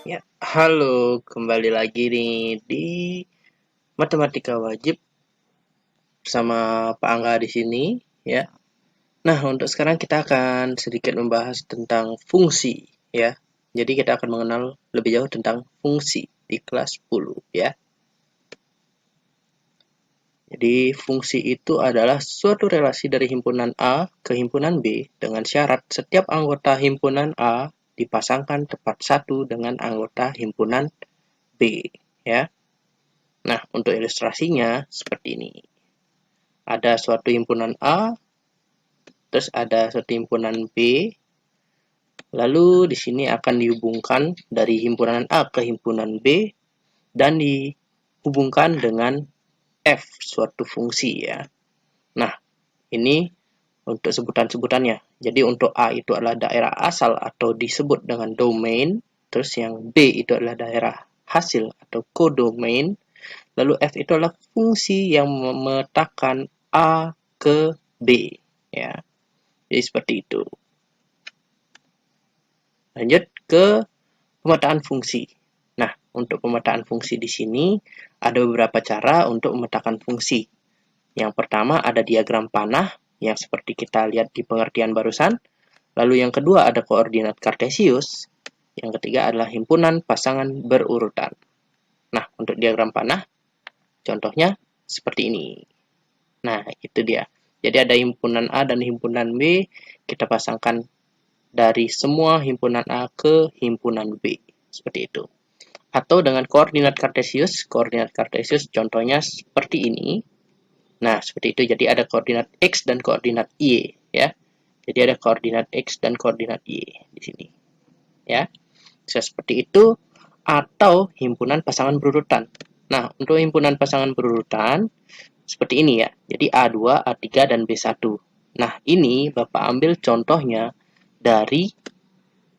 Ya, halo, kembali lagi nih di Matematika Wajib bersama Pak Angga di sini, ya. Nah, untuk sekarang kita akan sedikit membahas tentang fungsi, ya. Jadi kita akan mengenal lebih jauh tentang fungsi di kelas 10, ya. Jadi fungsi itu adalah suatu relasi dari himpunan A ke himpunan B dengan syarat setiap anggota himpunan A dipasangkan tepat satu dengan anggota himpunan B, ya. Nah, untuk ilustrasinya seperti ini. Ada suatu himpunan A, terus ada suatu himpunan B, lalu di sini akan dihubungkan dari himpunan A ke himpunan B, dan dihubungkan dengan F, suatu fungsi ya. Nah, ini untuk sebutan-sebutannya. Jadi untuk A itu adalah daerah asal atau disebut dengan domain, terus yang B itu adalah daerah hasil atau kodomain, lalu F itu adalah fungsi yang memetakan A ke B ya. Jadi seperti itu. Lanjut ke pemetaan fungsi. Nah, untuk pemetaan fungsi di sini ada beberapa cara untuk memetakan fungsi. Yang pertama ada diagram panah yang seperti kita lihat di pengertian barusan. Lalu yang kedua ada koordinat kartesius. Yang ketiga adalah himpunan pasangan berurutan. Nah, untuk diagram panah contohnya seperti ini. Nah, itu dia. Jadi ada himpunan A dan himpunan B, kita pasangkan dari semua himpunan A ke himpunan B. Seperti itu. Atau dengan koordinat kartesius contohnya seperti ini. Nah, seperti itu. Jadi ada koordinat X dan koordinat Y, ya. Jadi ada koordinat X dan koordinat Y di sini, ya. Bisa seperti itu atau himpunan pasangan berurutan. Nah, untuk himpunan pasangan berurutan seperti ini ya. Jadi A2, A3 dan B1. Nah, ini Bapak ambil contohnya dari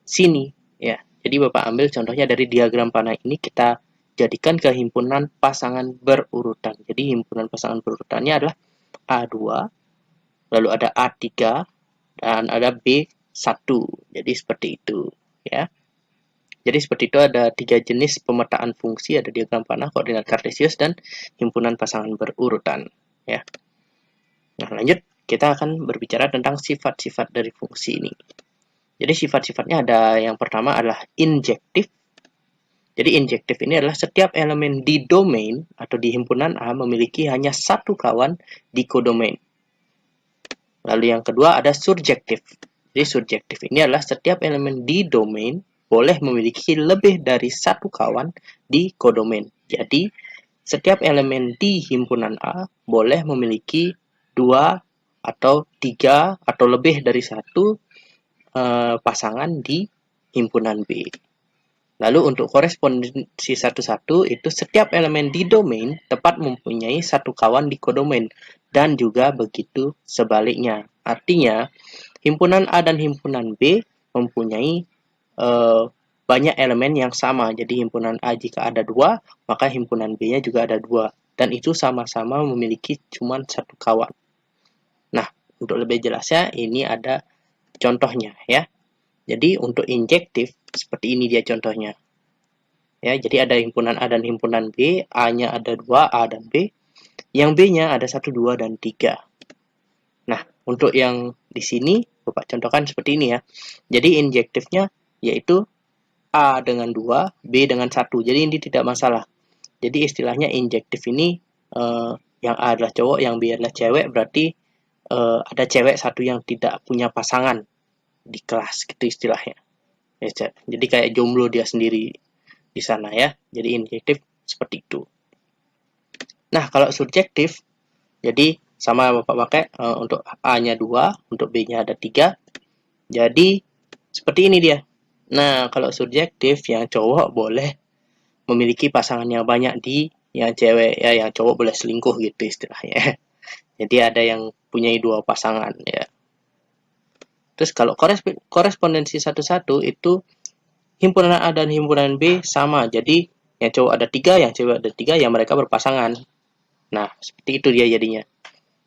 sini ya. Jadi Bapak ambil contohnya dari diagram panah ini kita jadikan ke himpunan pasangan berurutan. Jadi himpunan pasangan berurutannya adalah A2, lalu ada A3 dan ada B1. Jadi seperti itu ya. Jadi seperti itu ada 3 jenis pemetaan fungsi, ada diagram panah, koordinat kartesius dan himpunan pasangan berurutan ya. Nah, lanjut kita akan berbicara tentang sifat-sifat dari fungsi ini. Jadi sifat-sifatnya ada yang pertama adalah injektif. Jadi injektif ini adalah setiap elemen di domain atau di himpunan A memiliki hanya satu kawan di kodomain. Lalu yang kedua ada surjektif. Jadi surjektif ini adalah setiap elemen di domain boleh memiliki lebih dari satu kawan di kodomain. Jadi setiap elemen di himpunan A boleh memiliki dua atau tiga atau lebih dari satu pasangan di himpunan B. Lalu untuk korespondensi satu-satu itu setiap elemen di domain tepat mempunyai satu kawan di kodomain dan juga begitu sebaliknya. Artinya himpunan A dan himpunan B mempunyai banyak elemen yang sama. Jadi himpunan A jika ada dua, maka himpunan B-nya juga ada dua. Dan itu sama-sama memiliki cuma satu kawan. Nah, untuk lebih jelasnya ini ada contohnya ya. Jadi untuk injektif seperti ini dia contohnya. Ya, jadi ada himpunan A dan himpunan B, A-nya ada dua, A dan B. Yang B-nya ada 1, 2 dan 3. Nah, untuk yang di sini Bapak contohkan seperti ini ya. Jadi injektifnya yaitu A dengan 2, B dengan 1. Jadi ini tidak masalah. Jadi istilahnya injektif ini yang A adalah cowok, yang B adalah cewek, berarti ada cewek satu yang tidak punya pasangan di kelas gitu istilahnya. Jadi kayak jomblo dia sendiri di sana ya. Jadi injektif seperti itu. Nah, kalau subjektif jadi sama Bapak pakai untuk A-nya 2, untuk B-nya ada 3. Jadi seperti ini dia. Nah, kalau subjektif yang cowok boleh memiliki pasangan yang banyak di yang cewek ya, yang cowok boleh selingkuh gitu istilahnya. Jadi ada yang punya dua pasangan ya. Terus kalau korespondensi satu-satu itu himpunan A dan himpunan B sama. Jadi yang cowok ada 3, yang cewek ada 3, yang mereka berpasangan. Nah, seperti itu dia jadinya.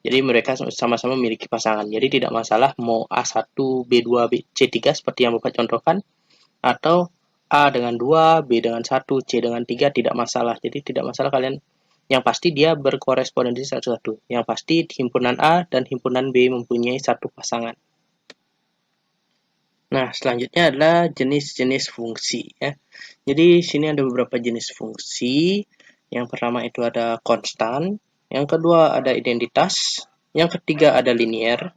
Jadi mereka sama-sama memiliki pasangan. Jadi tidak masalah mau A1, B2, C3 seperti yang Bapak contohkan atau A dengan 2, B dengan 1, C dengan 3 tidak masalah. Jadi tidak masalah kalian, yang pasti dia berkorespondensi satu-satu. Yang pasti himpunan A dan himpunan B mempunyai satu pasangan. Nah, selanjutnya adalah jenis-jenis fungsi ya. Jadi sini ada beberapa jenis fungsi. Yang pertama itu ada konstan, yang kedua ada identitas, yang ketiga ada linier,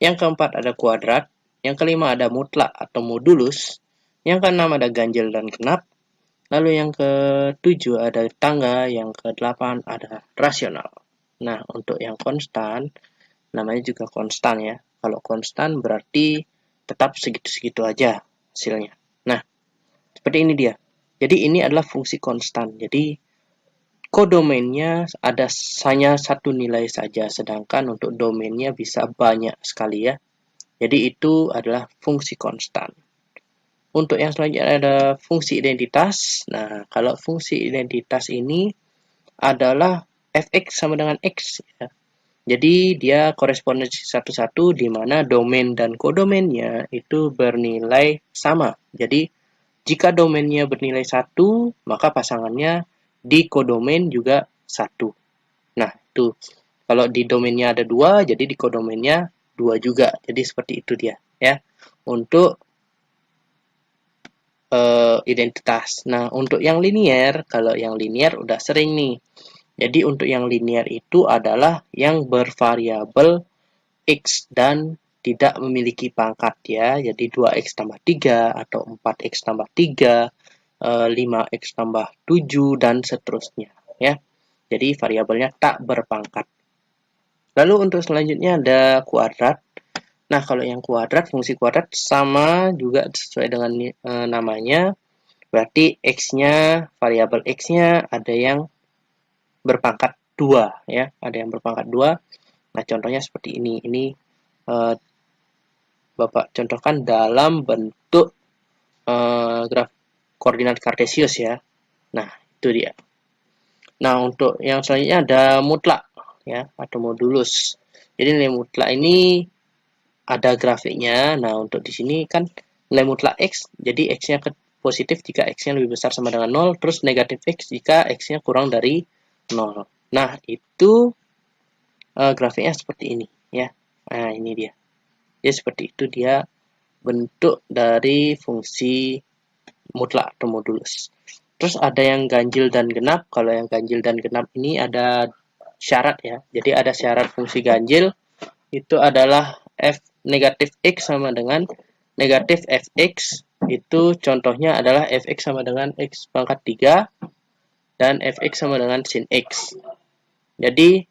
yang keempat ada kuadrat, yang kelima ada mutlak atau modulus, yang keenam ada ganjil dan genap, lalu yang ketujuh ada tangga, yang kedelapan ada rasional. Nah, untuk yang konstan, namanya juga konstan ya. Kalau konstan berarti tetap segitu-segitu aja hasilnya. Nah, seperti ini dia. Jadi ini adalah fungsi konstan. Jadi kodomainnya ada hanya satu nilai saja, sedangkan untuk domainnya bisa banyak sekali ya. Jadi itu adalah fungsi konstan. Untuk yang selanjutnya ada fungsi identitas. Nah, kalau fungsi identitas ini adalah fx sama dengan x ya. Jadi dia korespondensi satu-satu di mana domain dan kodomainnya itu bernilai sama. Jadi jika domainnya bernilai 1, maka pasangannya di kodomain juga 1. Nah, itu. Kalau di domainnya ada 2, jadi di kodomainnya 2 juga. Jadi seperti itu dia ya. Untuk identitas. Nah, untuk yang linier, kalau yang linier udah sering nih. Jadi untuk yang linier itu adalah yang bervariabel X dan tidak memiliki pangkat ya. Jadi 2X tambah 3 atau 4X tambah 3, 5X tambah 7 dan seterusnya ya. Jadi variabelnya tak berpangkat. Lalu untuk selanjutnya ada kuadrat. Nah, kalau yang kuadrat, fungsi kuadrat sama juga sesuai dengan namanya. Berarti X-nya, variabel X-nya ada yang berpangkat 2 ya. Ada yang berpangkat 2. Nah, contohnya seperti ini. Ini Bapak contohkan dalam bentuk graf koordinat kartesius ya. Nah, itu dia. Nah, untuk yang selanjutnya ada mutlak ya atau modulus. Jadi nilai mutlak ini ada grafiknya. Nah, untuk di sini kan nilai mutlak X, jadi X-nya positif jika X-nya lebih besar sama dengan 0, terus negatif X jika X-nya kurang dari 0. Nah, itu grafiknya seperti ini ya. Nah, ini dia. Jadi seperti itu dia bentuk dari fungsi mutlak atau modulus. Terus ada yang ganjil dan genap. Kalau yang ganjil dan genap ini ada syarat ya. Jadi ada syarat fungsi ganjil, itu adalah f negatif x sama dengan negatif fx. Itu contohnya adalah fx sama dengan x pangkat 3 dan fx sama dengan sin x. Jadi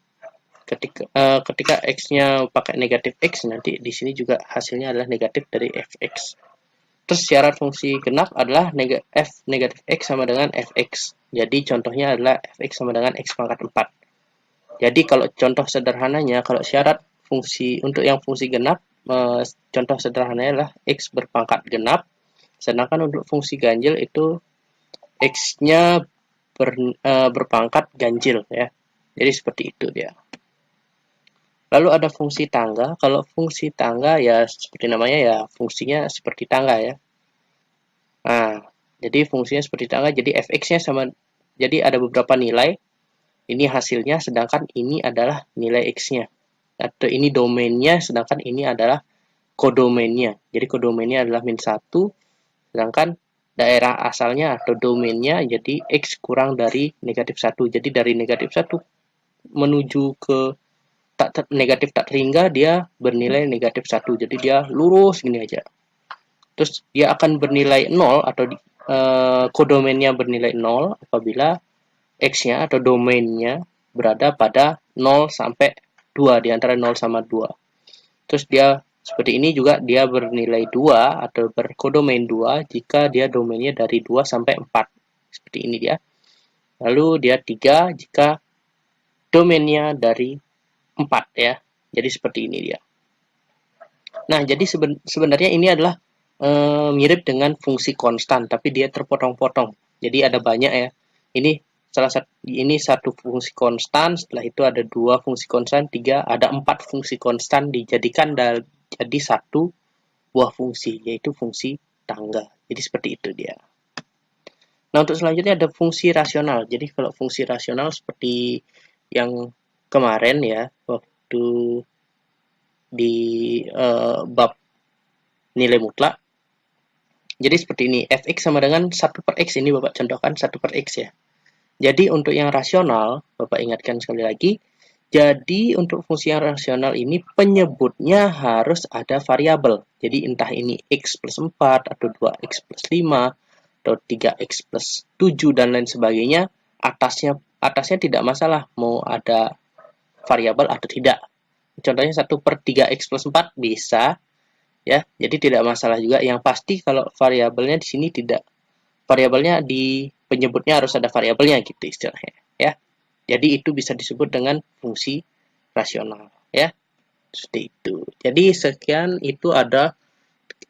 ketika x-nya pakai negatif x, nanti di sini juga hasilnya adalah negatif dari fx. Terus syarat fungsi genap adalah f negatif x sama dengan fx. Jadi contohnya adalah fx sama dengan x pangkat 4. Jadi kalau contoh sederhananya, kalau syarat fungsi untuk yang fungsi genap, contoh sederhananya adalah x berpangkat genap. Sedangkan untuk fungsi ganjil itu x-nya berpangkat ganjil ya. Jadi seperti itu dia. Lalu ada fungsi tangga. Kalau fungsi tangga ya seperti namanya ya, fungsinya seperti tangga ya. Nah, jadi fungsinya seperti tangga, jadi fx-nya sama, jadi ada beberapa nilai. Ini hasilnya, sedangkan ini adalah nilai x-nya. Atau ini domainnya, sedangkan ini adalah kodomainnya. Jadi kodomainnya adalah min 1, sedangkan daerah asalnya atau domainnya jadi x kurang dari negatif 1. Jadi dari negatif 1 menuju ke negatif tak terhingga dia bernilai negatif 1. Jadi dia lurus gini aja. Terus dia akan bernilai 0 atau kodomainnya bernilai 0 apabila x-nya atau domainnya berada pada 0 sampai 2, di antara 0 sama 2. Terus dia seperti ini juga dia bernilai 2 atau berkodomain 2 jika dia domainnya dari 2 sampai 4. Seperti ini dia. Lalu dia 3 jika domainnya dari 4 ya. Jadi seperti ini dia. Nah, jadi sebenarnya ini adalah mirip dengan fungsi konstan, tapi dia terpotong-potong. Jadi ada banyak ya. Ini satu fungsi konstan, setelah itu ada 2 fungsi konstan, 3, ada 4 fungsi konstan dijadikan jadi satu buah fungsi, yaitu fungsi tangga. Jadi seperti itu dia. Nah, untuk selanjutnya ada fungsi rasional. Jadi kalau fungsi rasional seperti yang kemarin ya, waktu di bab nilai mutlak. Jadi seperti ini, fx sama dengan 1 per x, ini Bapak contohkan 1 per x ya. Jadi untuk yang rasional, Bapak ingatkan sekali lagi, jadi untuk fungsi yang rasional ini penyebutnya harus ada variabel. Jadi entah ini x plus 4, atau 2x plus 5, atau 3x plus 7, dan lain sebagainya, atasnya tidak masalah mau ada variabel atau tidak. Contohnya 1 per 3x plus 4 bisa, ya, jadi tidak masalah juga. Yang pasti kalau variabelnya di sini tidak, variabelnya di penyebutnya harus ada variabelnya gitu istilahnya, ya. Jadi itu bisa disebut dengan fungsi rasional, ya. Seperti itu. Jadi sekian, itu adalah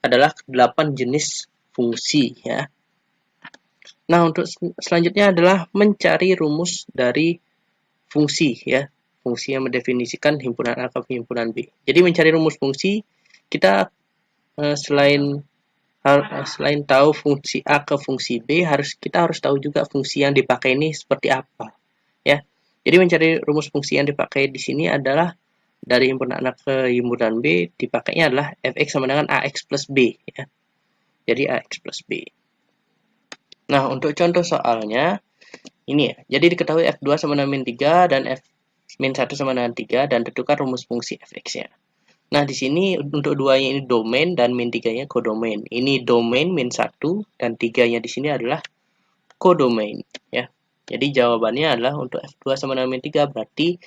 8 jenis fungsi, ya. Nah, untuk selanjutnya adalah mencari rumus dari fungsi, ya. Fungsi yang mendefinisikan himpunan A ke himpunan B. Jadi mencari rumus fungsi, kita selain tahu fungsi A ke fungsi B, kita harus tahu juga fungsi yang dipakai ini seperti apa, ya. Jadi mencari rumus fungsi yang dipakai di sini adalah dari himpunan A ke himpunan B, dipakainya adalah fx sama dengan ax plus b, ya. Jadi ax plus b. Nah, untuk contoh soalnya ini ya. Jadi diketahui f2 sama dengan min 3 dan f min 1 sama dengan 3, dan tentukan rumus fungsi fx-nya. Nah, di sini untuk duanya ini domain dan min 3-nya kodomain. Ini domain min 1 dan 3-nya di sini adalah kodomain, ya. Jadi jawabannya adalah untuk f2 sama dengan min 3, berarti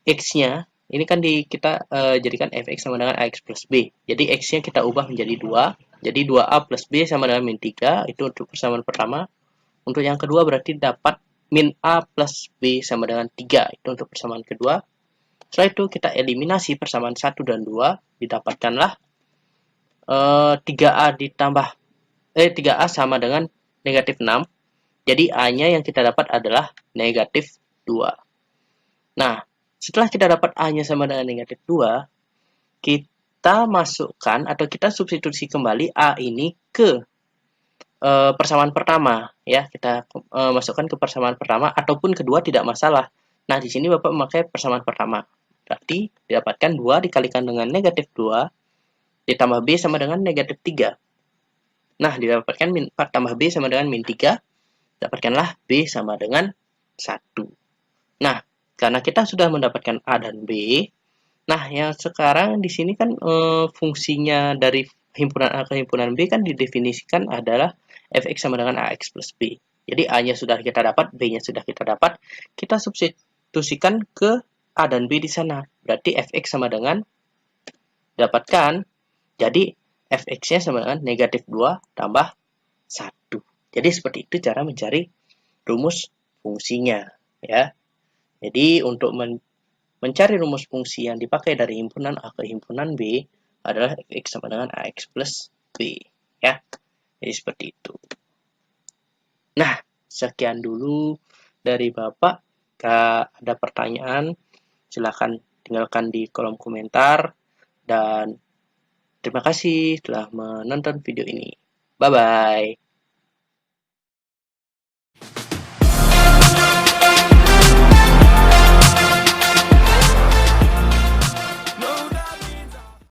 x-nya ini kan kita jadikan fx sama dengan ax plus b. Jadi x-nya kita ubah menjadi 2. Jadi 2a plus b sama dengan min 3, itu untuk persamaan pertama. Untuk yang kedua berarti dapat min a plus b sama dengan 3, itu untuk persamaan kedua. Setelah itu kita eliminasi persamaan 1 dan 2, didapatkanlah 3a ditambah 3a sama dengan negatif 6. Jadi a-nya yang kita dapat adalah negatif 2. Nah, setelah kita dapat a-nya sama dengan negatif 2, kita masukkan atau kita substitusi kembali a ini ke persamaan pertama, ya. Kita masukkan ke persamaan pertama ataupun kedua tidak masalah. Nah, di sini Bapak memakai persamaan pertama. Berarti didapatkan 2 dikalikan dengan negatif 2 ditambah b sama dengan negatif 3. Nah, didapatkan min 4 tambah b sama dengan min 3. Dapatkanlah b sama dengan 1. Nah, karena kita sudah mendapatkan a dan b, nah yang sekarang di sini kan fungsinya dari himpunan A ke himpunan B kan didefinisikan adalah fx sama dengan ax plus b. Jadi a-nya sudah kita dapat, b-nya sudah kita dapat, kita substitusikan ke a dan b di sana. Berarti fx sama dengan, dapatkan, jadi fx-nya sama dengan negatif 2 tambah 1. Jadi seperti itu cara mencari rumus fungsinya, ya. Jadi untuk mencari rumus fungsi yang dipakai dari himpunan A ke himpunan B adalah fx sama dengan ax plus b, ya. Jadi seperti itu. Nah, sekian dulu dari Bapak. Jika ada pertanyaan, silakan tinggalkan di kolom komentar, dan terima kasih telah menonton video ini. Bye-bye.